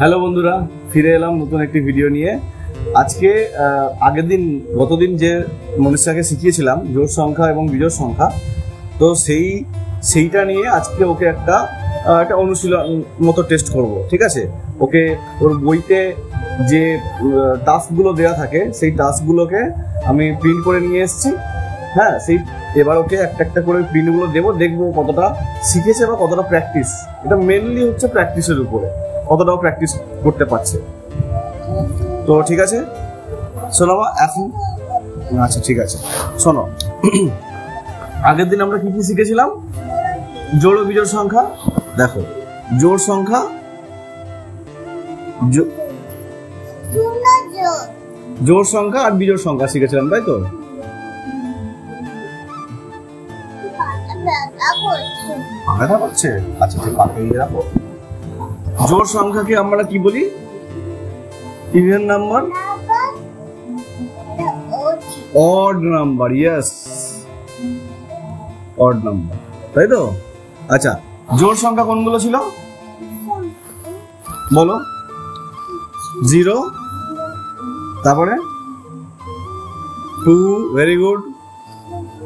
Hello বন্ধুরা, ফিরে এলাম নতুন একটি ভিডিও নিয়ে। আজকে গতদিন যে মনীষাকে শিখিয়েছিলাম জোড় সংখ্যা এবং বিজোড় সংখ্যা, তো সেইটা নিয়ে আজকে ওকে একটা অনুশীলন মতো টেস্ট করব। ঠিক আছে, ওকে ওর বইতে যে টাস্কগুলো দেওয়া থাকে সেই টাস্কগুলোকে আমি প্রিন্ট করে নিয়ে এসেছি। হ্যাঁ, এবার ওকে একটা একটা করে প্রিন্টগুলো দেবো, দেখবো কতটা শিখেছে বা কতটা প্র্যাকটিস। এটা মেনলি হচ্ছে প্র্যাকটিসের উপরে, কতটাও প্র্যাকটিস করতে পারছে। তো ঠিক আছে, শোনো এখন। আচ্ছা ঠিক আছে, শোনো। আগের দিন আমরা কি কি শিখেছিলাম? জোড় ও বিজোড় সংখ্যা। দেখো, জোড় সংখ্যা, জোড় সংখ্যা আর বিজোড় সংখ্যা শিখেছিলাম, তাই তো? ব্যথা করছে? আচ্ছা ঠিক আছে, রাখো। জোড় সংখ্যাকে আমরা কি বলি? Even number, odd number. Yes, odd number, তাই তো? আচ্ছা, জোড় সংখ্যা কোনগুলো ছিল বলো? 0, তারপরে 2, very good,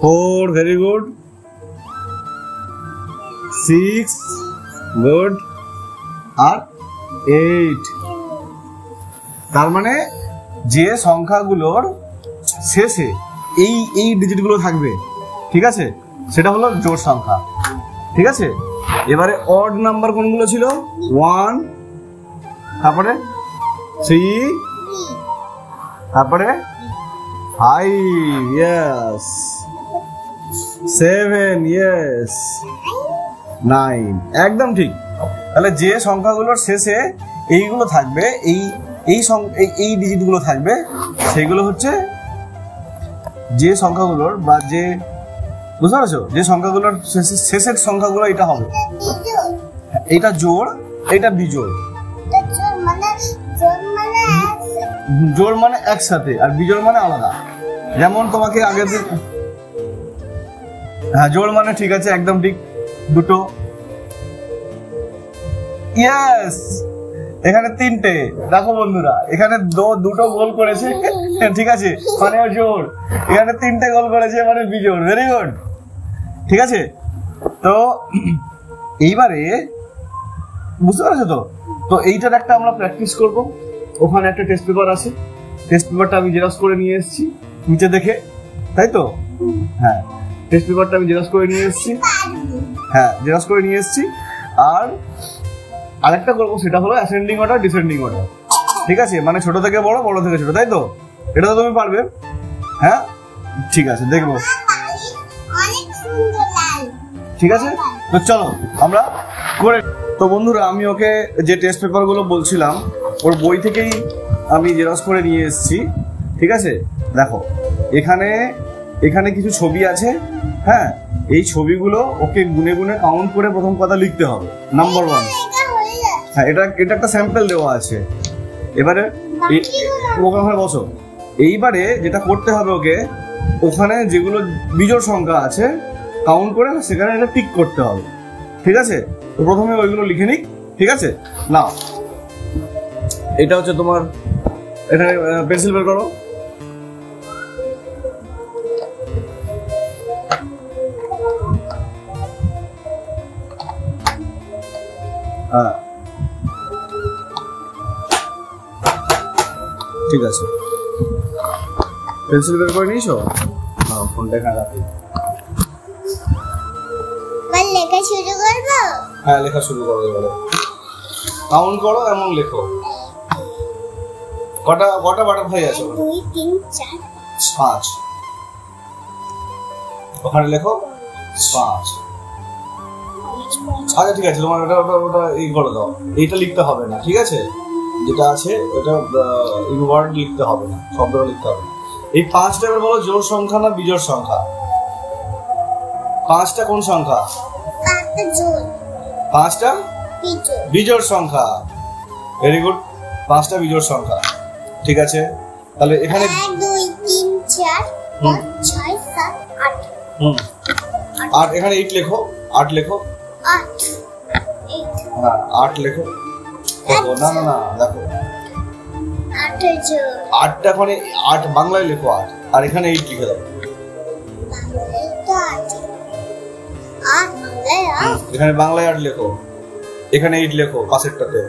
4, very good, 6, good, আর 8। তার মানে যে সংখ্যাগুলোর শেষে এই ডিজিটগুলো থাকবে, ঠিক আছে, সেটা হলো জোড় সংখ্যা। ঠিক আছে, এবারে অড নাম্বার কোনগুলো ছিল? 1, তারপরে 3, তারপরে 5, ইয়েস, 7, ইয়েস, 9, একদম ঠিক। তাহলে যে সংখ্যাগুলোর শেষে এইগুলো থাকবে, এই ডিজিটগুলো থাকবে, সেগুলো হচ্ছে যে সংখ্যাগুলোর, বা যে, বুঝতে পারছো, যে সংখ্যাগুলোর শেষের সংখ্যাগুলো এটা হবে। এইটা জোড়, এইটা বিজোড়। জোড় মানে একসাথে, আর বিজোড় মানে আলাদা। যেমন তোমাকে আগের দিন, হ্যাঁ, জোড় মানে ঠিক আছে, একদম ঠিক, দুটো। ইয়েস, এখানে 3টে। দেখো বন্ধুরা, এখানে দুটো গোল করেছে, ঠিক আছে, মানে জোড়। এখানে 3টে গোল করেছে, মানে বিজোড়। ভেরি গুড, ঠিক আছে। তো এইবারে বুঝতে পারছো তো? তো এইটার একটা আমরা প্র্যাকটিস করব। ওখানে একটা টেস্ট পেপার আছে, টেস্ট পেপারটা আমি জেরক্স করে নিয়ে এসেছি নিচে দেখে, তাই তো? হ্যাঁ, টেস্ট পেপারটা আমি জেরক্স করে নিয়ে এসেছি। হ্যাঁ, জেরক্স করে নিয়ে এসেছি। আর আরেকটা করবো, সেটা হলো অ্যাসেন্ডিং অর্ডার, ডিসেন্ডিং অর্ডার। ঠিক আছে, মানে ছোট থেকে বড়, বড় থেকে ছোট, তাই তো? এটা তো তুমি পারবে। হ্যাঁ ঠিক আছে, দেখবো। ঠিক আছে, তো চলো আমরা করে। তো বন্ধুরা, আমি ওকে যে টেস্ট পেপারগুলো বলছিলাম ওর বই থেকেই আমি জেরক্স করে নিয়ে এসেছি। ঠিক আছে, দেখো এখানে কিছু ছবি আছে। হ্যাঁ, এই ছবিগুলো ওকে গুনে গুনে কাউন্ট করে প্রথম কথা লিখতে হবে, নাম্বার 1। হ্যাঁ, এটা একটা স্যাম্পল দেওয়া আছে। এবারে ওখানে বসো। এইবারে যেটা করতে হবে ওকে, ওখানে যেগুলো বিজোড় সংখ্যা আছে কাউন্ট করে সেখানে এটা টিক করতে হবে। ঠিক আছে, তো প্রথমে ওইগুলো লিখে নিক। ঠিক আছে, নাও এটা হচ্ছে তোমার, এখানে পেন্সিল বের করো। হ্যাঁ ঠিক আছে, পেন্সিল বের করে নিয়েছো? হ্যাঁ, ফোনটা এখানে রাখো। লেখা শুরু করবো? হ্যাঁ, লেখা শুরু করো। এবারে কাউন্ট করো এবং লেখো। কটা বাটারফ্লাই আছে? 2, 3, 4, 5। ওখানে লেখো 5। আচ্ছা ঠিক আছে, তোমার ওটা এই করে দাও। এইটা লিখতে হবে না, ঠিক আছে? যেটা আছে ওটা ওয়ার্ড লিখতে হবে না, শব্দটা লিখতে হবে না। এই 5টা এবার বলো, জোড় সংখ্যা না বিজোড় সংখ্যা? 5টা কোন সংখ্যা? 5টা বিজোড় সংখ্যা। ভেরি গুড, 5টা বিজোড় সংখ্যা। ঠিক আছে, তাহলে এখানে 1, 2, 3, 4, 5, 6, 7, 8। আর এখানে 8 লেখো, 8 লেখো। 8, 8। হ্যাঁ, 8 লেখো। দেখো না না না দেখো 8 জোড়। 8টা ওখানে 8 বাংলায় লেখো 8 আর এখানে 8 লিখে দাও। বাংলায় তো 8 বাংলায় 8 এখানে বাংলায় 8 লেখো, এখানে 8 লেখো পাশেরটাতে।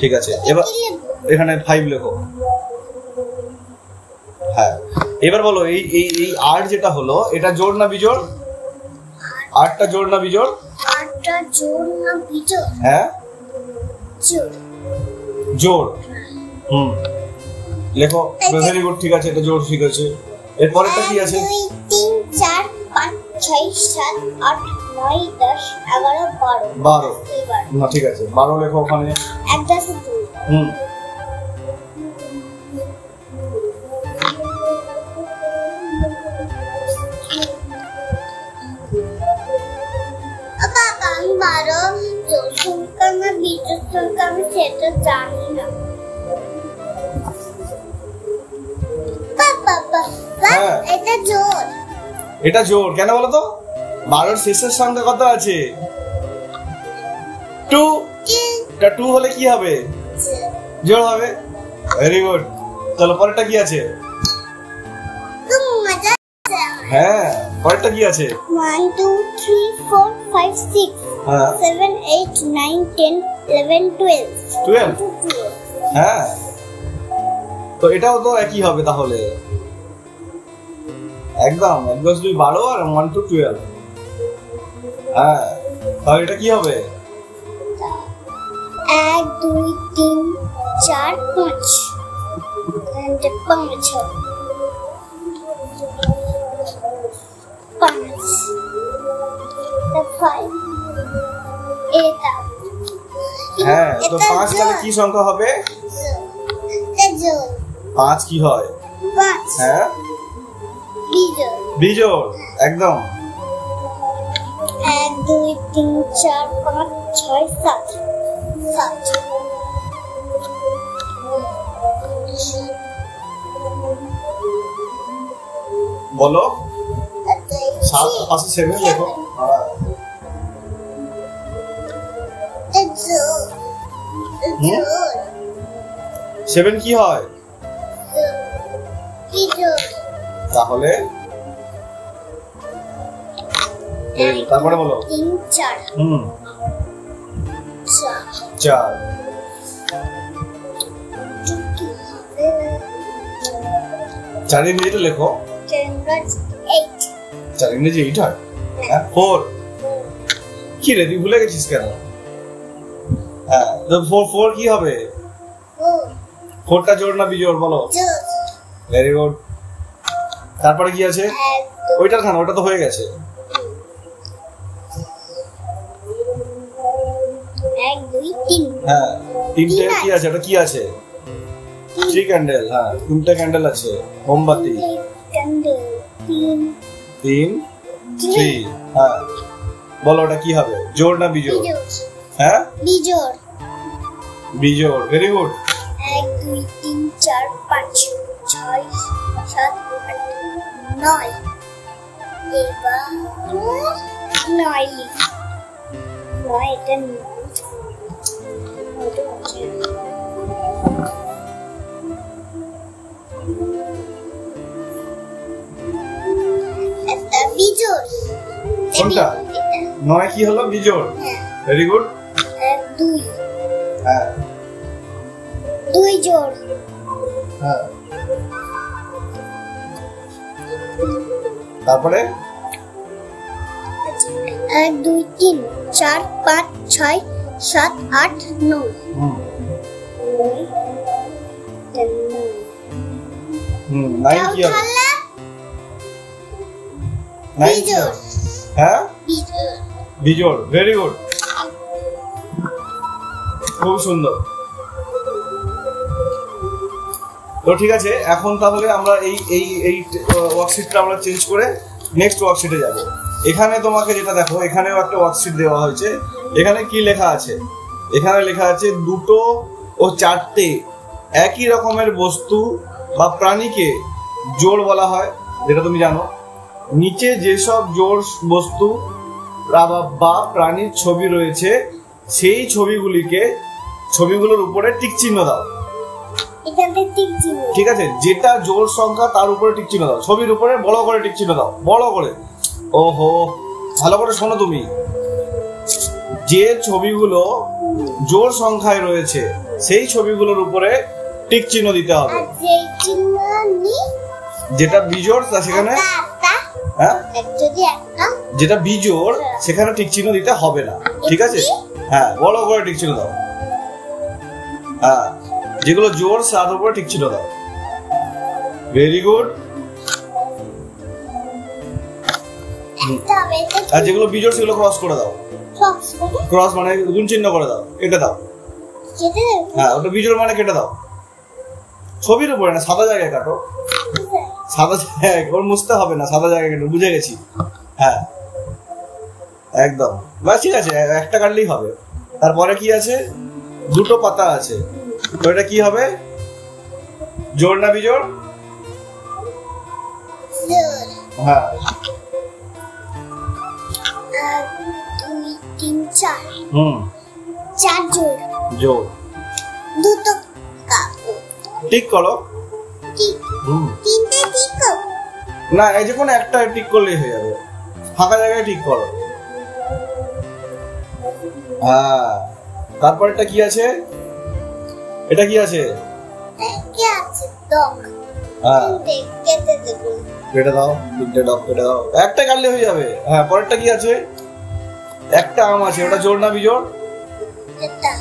ঠিক আছে, এবার এখানে 5 লেখো। হ্যাঁ, এবার বলো এই এই এই 8 যেটা হলো এটা জোড় না বিজোড়? 8টা জোড় না বিজোড়? 8টা জোড় না বিজোড়? হ্যাঁ জোড়। জোড়। লেখো, ভেরি গুড, ঠিক আছে, এটা জোড় ঠিক আছে। এরপরেরটা কি আছে? 2 3 4 5 6 7 8 9 10 11 12 না ঠিক আছে, 12 লেখো ওখানে। 1 10 2 বাবা আমি 12 জোড় সংখ্যা না বিজোড় সংখ্যা আমি সেটা জানি না। বাবা হ্যাঁ। এটা জোড়। এটা জোড় কেন বলো তো? 12 শেষের সংখ্যা কত আছে? 2। এটা 2 হলে কি হবে? জোড় হবে। Very good. চলো পরেরটা কি আছে? হ্যাঁ, পরেরটা কি আছে? 1 2 3 4 5 6 হ্যাঁ 7 8 9 10 11 12 12। হ্যাঁ, তো এটাও তো একই হবে তাহলে। একদম 1 10 2 12 আর 1 2 12। হ্যাঁ, তাহলে এটা কি হবে? 1 2 3 4 5 and 5 এটা। হ্যাঁ, তো 5 তাহলে কি সংখ্যা হবে? 5 কি হয়? 5 হ্যাঁ বিজোড়। বিজোড়, একদম। 1 2 3 4 5 6 7 7 বলো 7 পাশে 7 লেখো। হ্যাঁ 7 কি হয়? তাহলে তারপরে বলো। 3 4 4 4 ইংরেজিটা লেখো। 4 ইংরেজি 8 হয়। হ্যাঁ 4। কি রে, তুই ভুলে গেছিস কেন? হ্যাঁ, তো 4 কি হবে? 4টা জোড় না বিজোড় বলো? Very good. তারপরে কি আছে? ওইটার খান, ওটা তো হয়ে গেছে। 1 2 3 হ্যাঁ, 3টে কি আছে? ওটা কি আছে? 3 ক্যান্ডেল। হ্যাঁ, 3টে ক্যান্ডেল আছে, মোমবাতি। 3 3। হ্যাঁ, বলো ওটা কি হবে? জোড় না বিজোড়? হ্যাঁ বিজোড়। বিজোড়, ভেরি গুড। 1 2 3 4 5 6 7 8 9 এবার 9 লিখি। 9 এটা এটা বিজোড়। কোনটা? 9 কি হলো? বিজোড়। Very good. 1 2 হ্যাঁ 2 জোড়। হ্যাঁ, তারপরে 1 2 3 4 5 6 7 8 9 9 কি হবে? 9 কি হবে? হ্যাঁ বিজোড়, ভেরি গুড, খুব সুন্দর। তো ঠিক আছে, এখন তাহলে আমরা এই এই এই ওয়ার্কশিটটা আমরা চেঞ্জ করে নেক্সট ওয়ার্কশিটে যাব। এখানে তোমাকে যেটা দেখো, এখানেও একটা ওয়ার্কশিট দেওয়া হয়েছে। এখানে কি লেখা আছে? এখানে লেখা আছে 2 ও 4টে একই রকমের বস্তু বা প্রাণীকে জোড় বলা হয়, যেটা তুমি জানো। নিচে যেসব জোড় বস্তু বা প্রাণীর ছবি রয়েছে সেই ছবিগুলিকে ছবিগুলোর উপরে টিক চিহ্ন দাও। এখানে টিক চিহ্ন। ঠিক আছে, যেটা জোড় সংখ্যা তার উপরে টিক চিহ্ন দাও। ছবির উপরে বড় করে টিক চিহ্ন দাও, বড় করে। ওহো, ভালো করে শোনো তুমি। যে ছবিগুলো জোড় সংখ্যায় রয়েছে সেই ছবিগুলোর উপরে টিক চিহ্ন দিতে হবে। আর যে চিহ্ন নেই, যেটা বিজোড় সেখানে, হ্যাঁ, যদি একটা যেটা বিজোড় সেখানে টিক চিহ্ন দিতে হবে না। ঠিক আছে, হ্যাঁ, বড় করে টিক চিহ্ন দাও। হ্যাঁ, যেগুলো জোড় তার উপরে টিক চিহ্ন দাও। Very good. আর যেগুলো বিজোড় সেগুলো ক্রস করে দাও। ক্রস মানে গুণ চিহ্ন করে দাও, কেটে দাও। হ্যাঁ, ওটা বিজোড় মানে কেটে দাও। ছবির উপরে না, সাদা জায়গায় কাটো। সাদা জায়গায়, ওর মুছতে হবে না, সাদা জায়গায় কাটো। বুঝে গেছি। হ্যাঁ, একদম। বাস, ঠিক আছে, একটা কাটলেই হবে। তারপরে কি আছে? দুটো পাতা আছে, তো এটা কি হবে? জোড় না বিজোড়? হ্যাঁ, 2 3 4 4 জোড়। জোড়। দুটো টিক করো। তিনটে টিক করো না, এই যে কোনো একটা টিক করলেই হয়ে যাবে। ফাঁকা জায়গায় টিক করো। হ্যাঁ, তারপরটা কি আছে? এটা কি আছে? কি আছে? ডগ। হ্যাঁ, কেটে দেব। কেটে দাও, তিনটে ডগ কেটে দাও। একটা কাটলে হয়ে যাবে। হ্যাঁ, পরেরটা কি আছে? একটা আম আছে, ওটা জোড় না বিজোড়? এটা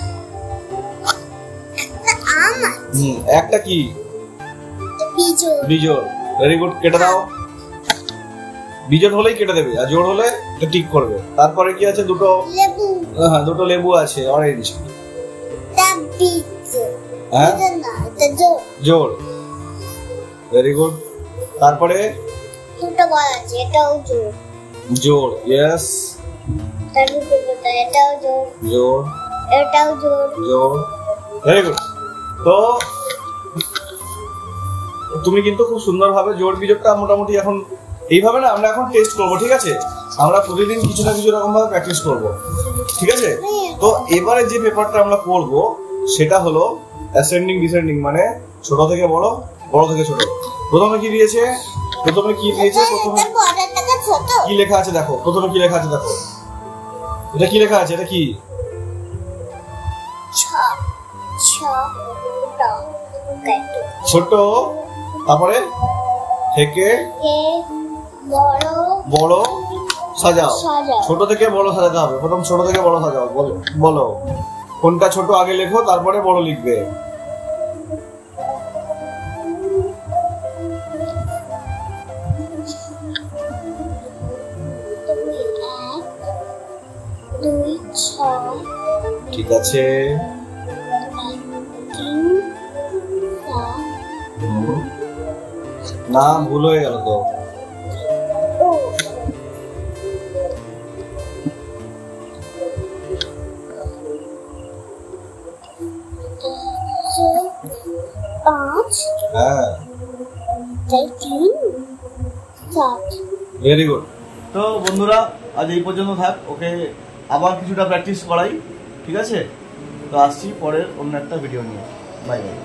একটা আম আছে। একটা কি? বিজোড়। বিজোড়। ভেরি গুড, কেটে দাও। বিজোড় হলেই কেটে দেবে, আর জোড় হলে এটা টিক করবে। তারপরে কি আছে? দুটো লেবু। হ্যাঁ, দুটো লেবু আছে, অরেঞ্জ। এটা বিজোড়। হ্যাঁ, এটা না, এটা জোড়। জোড়। Very good. তারপরে দুটো বল আছে, এটাও জোড়। জোড়, ইয়েস। তারপরে এটাও জোড়। জোড়। এটাও জোড়। জোড়। Very good. তো তুমি কিন্তু খুব সুন্দরভাবে জোড় বিজোড়টা মোটামুটি এখন এইভাবে না আমরা এখন টেস্ট করবো। ঠিক আছে, আমরা প্রতিদিন কিছু না কিছু রকম ভাবে প্র্যাকটিস করব। ঠিক আছে, তো এবারে যে পেপারটা আমরা করব সেটা হলো অ্যাসেন্ডিং ডিসেন্ডিং, মানে ছোট থেকে বড়, বড় থেকে ছোট। প্রথমে কি দিয়েছে? প্রথমে কি দিয়েছে? প্রথমে কি লেখা আছে দেখো। প্রথমে কি লেখা আছে দেখো। এটা কি লেখা আছে? এটা কি? ছোট। তারপরে থেকে বড় সাজাও। ছোট থেকে বড় সাজাতে হবে। প্রথম ছোট থেকে বড় সাজাও। বলো কোনটা ছোট আগে লেখো, তারপরে বড় লিখবে। ঠিক আছে, না ভুল হয়ে গেল তো। হ্যাঁ, ভেরি গুড। তো বন্ধুরা, আজ এই পর্যন্ত থাক। ওকে আবার কিছুটা প্র্যাকটিস করাই। ঠিক আছে, তো আসছি পরের অন্য একটা ভিডিও নিয়ে। Bye bye.